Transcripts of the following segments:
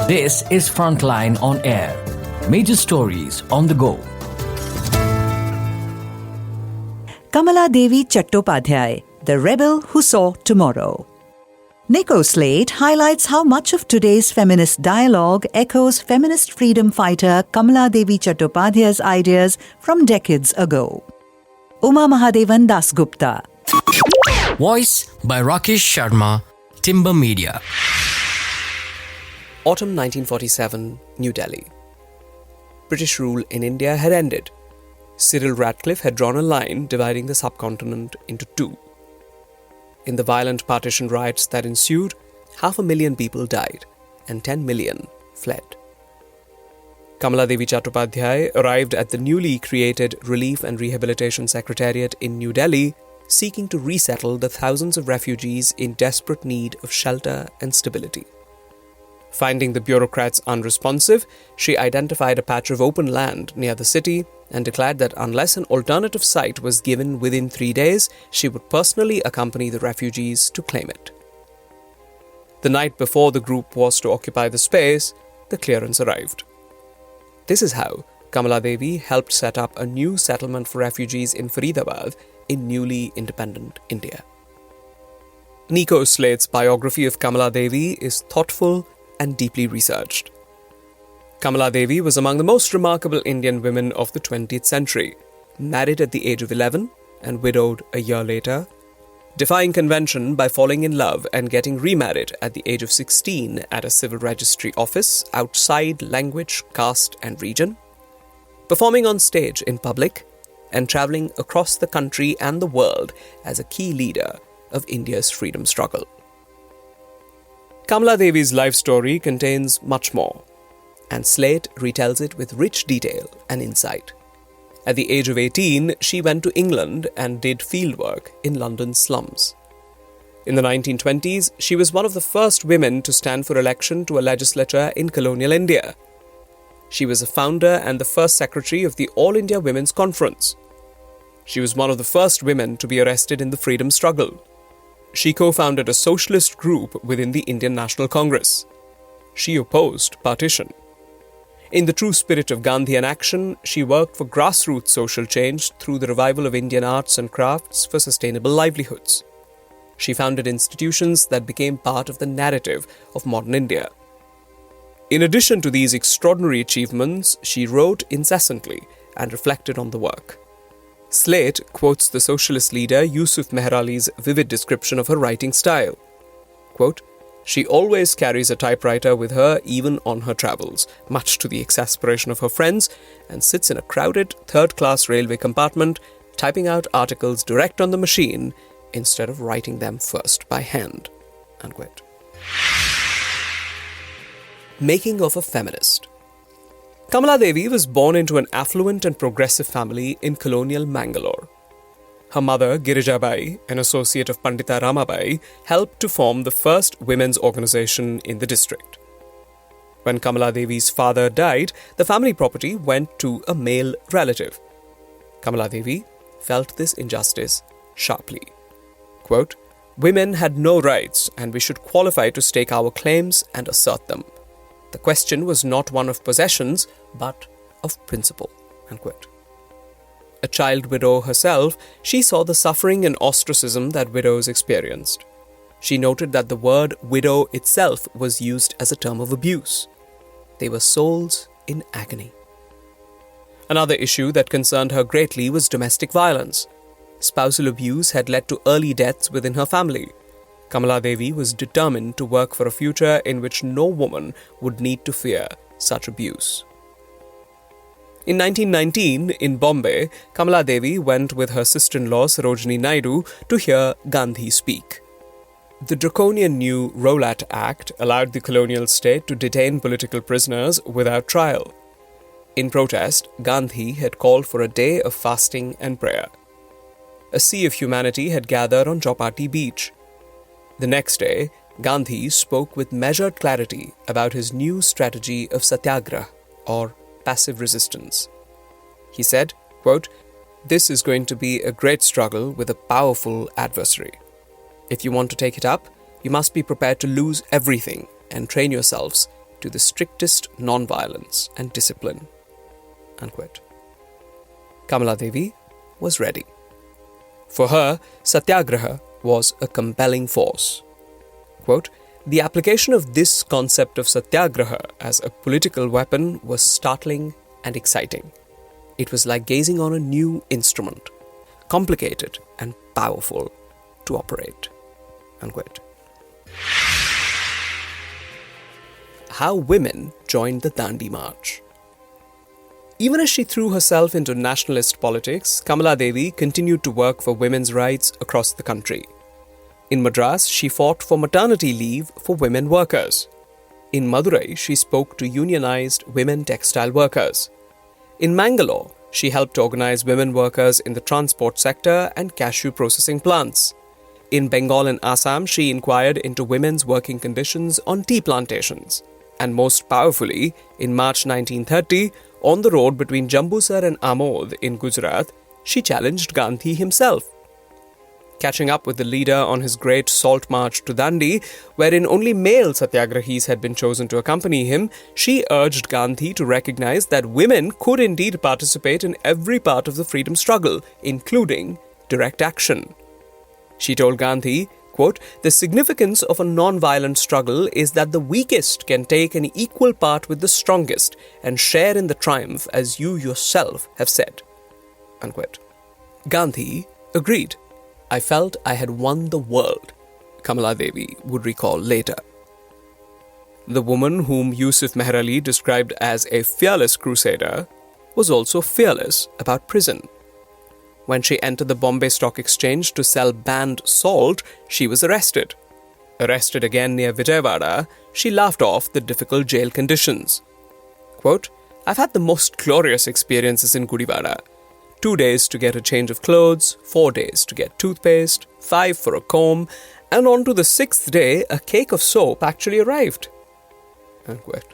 This is Frontline on Air. Major stories on the go. Kamaladevi Chattopadhyay, the rebel who saw tomorrow. Nico Slate highlights how much of today's feminist dialogue echoes feminist freedom fighter Kamaladevi Chattopadhyay's ideas from decades ago. Mahadevan-Dasgupta. Voice by Rakesh Sharma, Timber Media. Autumn 1947, New Delhi. British rule in India had ended. Cyril Ratcliffe had drawn a line dividing the subcontinent into two. In the violent partition riots that ensued, 500,000 people died and 10 million fled. Kamaladevi Chattopadhyay arrived at the newly created Relief and Rehabilitation Secretariat in New Delhi, seeking to resettle the thousands of refugees in desperate need of shelter and stability. Finding the bureaucrats unresponsive, she identified a patch of open land near the city and declared that unless an alternative site was given within 3 days, she would personally accompany the refugees to claim it. The night before the group was to occupy the space, the clearance arrived. This is how Kamaladevi helped set up a new settlement for refugees in Faridabad in newly independent India. Nico Slate's biography of Kamaladevi is thoughtful and deeply researched. Kamaladevi was among the most remarkable Indian women of the 20th century, married at the age of 11 and widowed a year later, defying convention by falling in love and getting remarried at the age of 16 at a civil registry office outside language, caste and region, performing on stage in public, and travelling across the country and the world as a key leader of India's freedom struggle. Kamaladevi's life story contains much more, and Slate retells it with rich detail and insight. At the age of 18, she went to England and did fieldwork in London's slums. In the 1920s, she was one of the first women to stand for election to a legislature in colonial India. She was a founder and the first secretary of the All India Women's Conference. She was one of the first women to be arrested in the freedom struggle. She co-founded a socialist group within the Indian National Congress. She opposed partition. In the true spirit of Gandhian action, she worked for grassroots social change through the revival of Indian arts and crafts for sustainable livelihoods. She founded institutions that became part of the narrative of modern India. In addition to these extraordinary achievements, she wrote incessantly and reflected on the work. Slate quotes the socialist leader Yusuf Meherali's vivid description of her writing style. Quote, "She always carries a typewriter with her even on her travels, much to the exasperation of her friends, and sits in a crowded third-class railway compartment, typing out articles direct on the machine instead of writing them first by hand." Unquote. Making of a feminist. Kamaladevi was born into an affluent and progressive family in colonial Mangalore. Her mother, Girijabai, an associate of Pandita Ramabai, helped to form the first women's organization in the district. When Kamaladevi's father died, the family property went to a male relative. Kamaladevi felt this injustice sharply. Quote, "Women had no rights and we should qualify to stake our claims and assert them. The question was not one of possessions, but of principle." Unquote. A child widow herself, she saw the suffering and ostracism that widows experienced. She noted that the word widow itself was used as a term of abuse. They were souls in agony. Another issue that concerned her greatly was domestic violence. Spousal abuse had led to early deaths within her family. Kamaladevi was determined to work for a future in which no woman would need to fear such abuse. In 1919, in Bombay, Kamaladevi went with her sister-in-law Sarojini Naidu to hear Gandhi speak. The draconian new Rowlatt Act allowed the colonial state to detain political prisoners without trial. In protest, Gandhi had called for a day of fasting and prayer. A sea of humanity had gathered on Chowpatty Beach. The next day, Gandhi spoke with measured clarity about his new strategy of satyagraha, or passive resistance. He said, quote, "This is going to be a great struggle with a powerful adversary. If you want to take it up, you must be prepared to lose everything and train yourselves to the strictest non-violence and discipline." Unquote. Kamaladevi was ready. For her, satyagraha was a compelling force. Quote, "The application of this concept of satyagraha as a political weapon was startling and exciting. It was like gazing on a new instrument, complicated and powerful to operate." Unquote. How women joined the Dandi March. Even as she threw herself into nationalist politics, Kamaladevi continued to work for women's rights across the country. In Madras, she fought for maternity leave for women workers. In Madurai, she spoke to unionized women textile workers. In Mangalore, she helped organize women workers in the transport sector and cashew processing plants. In Bengal and Assam, she inquired into women's working conditions on tea plantations. And most powerfully, in March 1930, on the road between Jambusar and Amod in Gujarat, she challenged Gandhi himself. Catching up with the leader on his great salt march to Dandi, wherein only male satyagrahis had been chosen to accompany him, she urged Gandhi to recognize that women could indeed participate in every part of the freedom struggle, including direct action. She told Gandhi, quote, "The significance of a non-violent struggle is that the weakest can take an equal part with the strongest and share in the triumph as you yourself have said." Unquote. Gandhi agreed. "I felt I had won the world," Kamaladevi would recall later. The woman whom Yusuf Meher Ali described as a fearless crusader was also fearless about prison. When she entered the Bombay Stock Exchange to sell banned salt, she was arrested. Arrested again near Vijayawada, she laughed off the difficult jail conditions. Quote, "I've had the most glorious experiences in Gudivada. 2 days to get a change of clothes, 4 days to get toothpaste, 5 for a comb, and on to the 6th day, a cake of soap actually arrived." Unquote.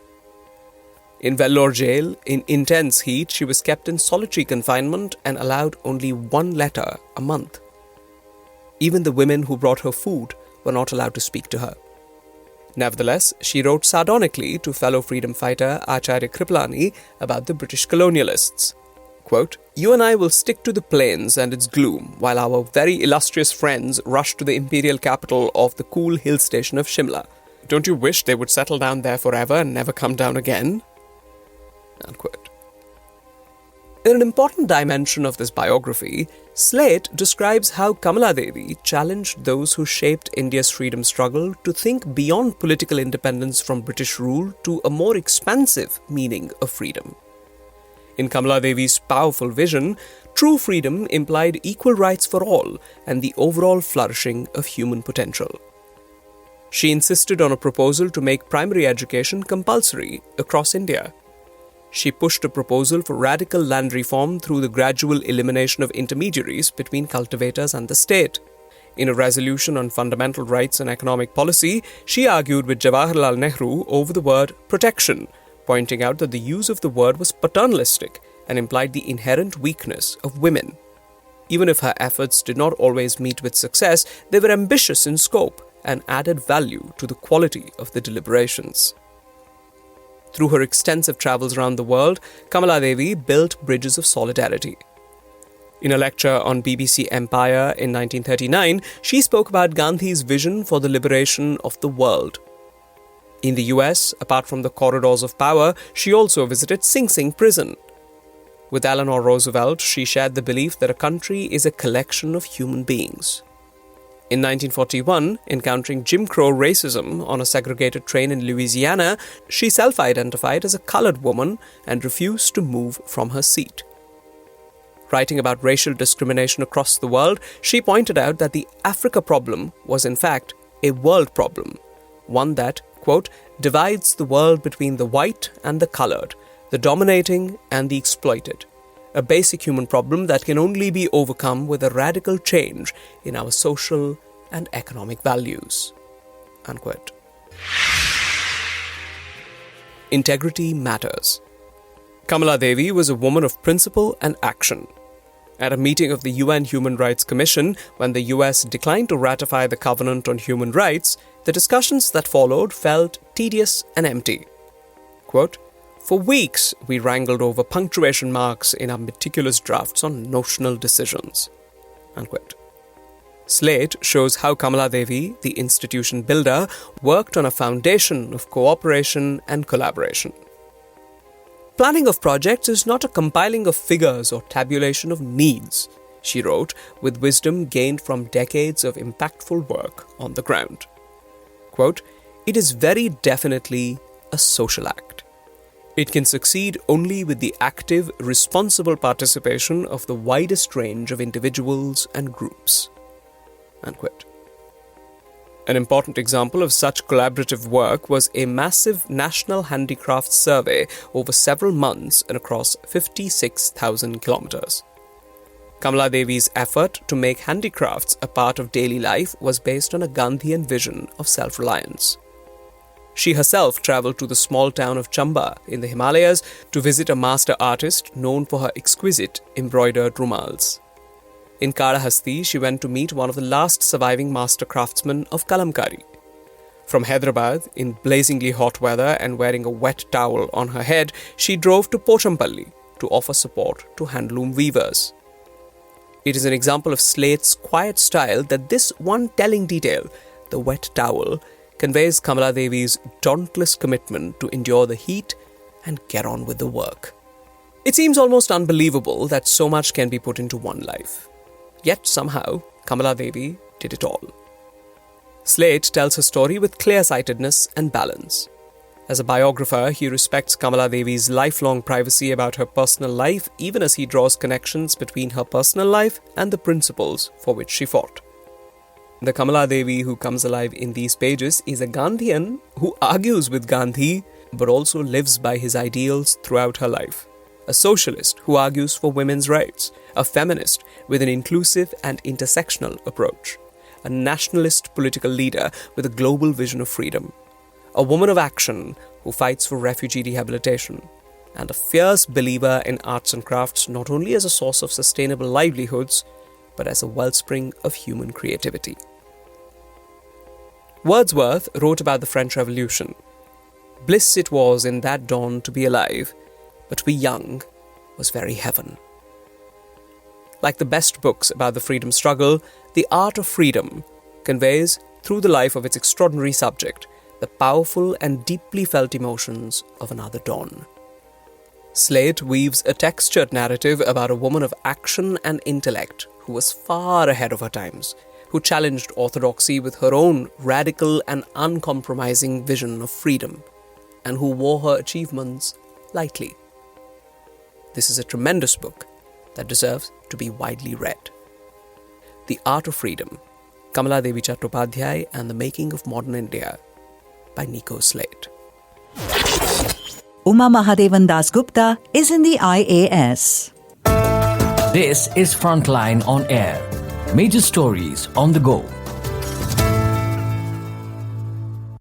In Vellore jail, in intense heat, she was kept in solitary confinement and allowed only 1 letter a month. Even the women who brought her food were not allowed to speak to her. Nevertheless, she wrote sardonically to fellow freedom fighter Acharya Kripalani about the British colonialists. Quote, "You and I will stick to the plains and its gloom, while our very illustrious friends rush to the imperial capital of the cool hill station of Shimla. Don't you wish they would settle down there forever and never come down again?" Unquote. In an important dimension of this biography, Slate describes how Kamaladevi challenged those who shaped India's freedom struggle to think beyond political independence from British rule to a more expansive meaning of freedom. In Kamaladevi's powerful vision, true freedom implied equal rights for all and the overall flourishing of human potential. She insisted on a proposal to make primary education compulsory across India. She pushed a proposal for radical land reform through the gradual elimination of intermediaries between cultivators and the state. In a resolution on fundamental rights and economic policy, she argued with Jawaharlal Nehru over the word protection, pointing out that the use of the word was paternalistic and implied the inherent weakness of women. Even if her efforts did not always meet with success, they were ambitious in scope and added value to the quality of the deliberations. Through her extensive travels around the world, Kamaladevi built bridges of solidarity. In a lecture on BBC Empire in 1939, she spoke about Gandhi's vision for the liberation of the world. In the US, apart from the corridors of power, she also visited Sing Sing prison. With Eleanor Roosevelt, she shared the belief that a country is a collection of human beings. In 1941, encountering Jim Crow racism on a segregated train in Louisiana, she self-identified as a colored woman and refused to move from her seat. Writing about racial discrimination across the world, she pointed out that the Africa problem was in fact a world problem, one that, quote, divides the world between the white and the colored, the dominating and the exploited. A basic human problem that can only be overcome with a radical change in our social and economic values. Unquote. Integrity matters. Kamaladevi was a woman of principle and action. At a meeting of the UN Human Rights Commission, when the US declined to ratify the Covenant on Human Rights, the discussions that followed felt tedious and empty. Quote, "For weeks, we wrangled over punctuation marks in our meticulous drafts on notional decisions." Unquote. Slate shows how Kamaladevi, the institution builder, worked on a foundation of cooperation and collaboration. "Planning of projects is not a compiling of figures or tabulation of needs," she wrote, with wisdom gained from decades of impactful work on the ground. Quote, "It is very definitely a social act. It can succeed only with the active, responsible participation of the widest range of individuals and groups." Unquote. An important example of such collaborative work was a massive national handicrafts survey over several months and across 56,000 kilometers. Kamaladevi's effort to make handicrafts a part of daily life was based on a Gandhian vision of self-reliance. She herself travelled to the small town of Chamba in the Himalayas to visit a master artist known for her exquisite embroidered rumals. In Kalahasti, she went to meet one of the last surviving master craftsmen of Kalamkari. From Hyderabad, in blazingly hot weather and wearing a wet towel on her head, she drove to Pochampalli to offer support to handloom weavers. It is an example of Slate's quiet style that this one telling detail, the wet towel, conveys Kamaladevi's dauntless commitment to endure the heat and get on with the work. It seems almost unbelievable that so much can be put into one life. Yet somehow, Kamaladevi did it all. Slate tells her story with clear-sightedness and balance. As a biographer, he respects Kamaladevi's lifelong privacy about her personal life, even as he draws connections between her personal life and the principles for which she fought. The Kamaladevi who comes alive in these pages is a Gandhian who argues with Gandhi, but also lives by his ideals throughout her life. A socialist who argues for women's rights, a feminist with an inclusive and intersectional approach, a nationalist political leader with a global vision of freedom, a woman of action who fights for refugee rehabilitation, and a fierce believer in arts and crafts not only as a source of sustainable livelihoods, but as a wellspring of human creativity. Wordsworth wrote about the French Revolution. "Bliss it was in that dawn to be alive, but to be young was very heaven." Like the best books about the freedom struggle, The Art of Freedom conveys, through the life of its extraordinary subject, the powerful and deeply felt emotions of another dawn. Slate weaves a textured narrative about a woman of action and intellect who was far ahead of her times, who challenged orthodoxy with her own radical and uncompromising vision of freedom, and who wore her achievements lightly. This is a tremendous book that deserves to be widely read. The Art of Freedom, Kamaladevi Chattopadhyay and the Making of Modern India, by Nico Slate. Uma Mahadevan-Dasgupta is in the IAS. This is Frontline on Air. Major stories on the go.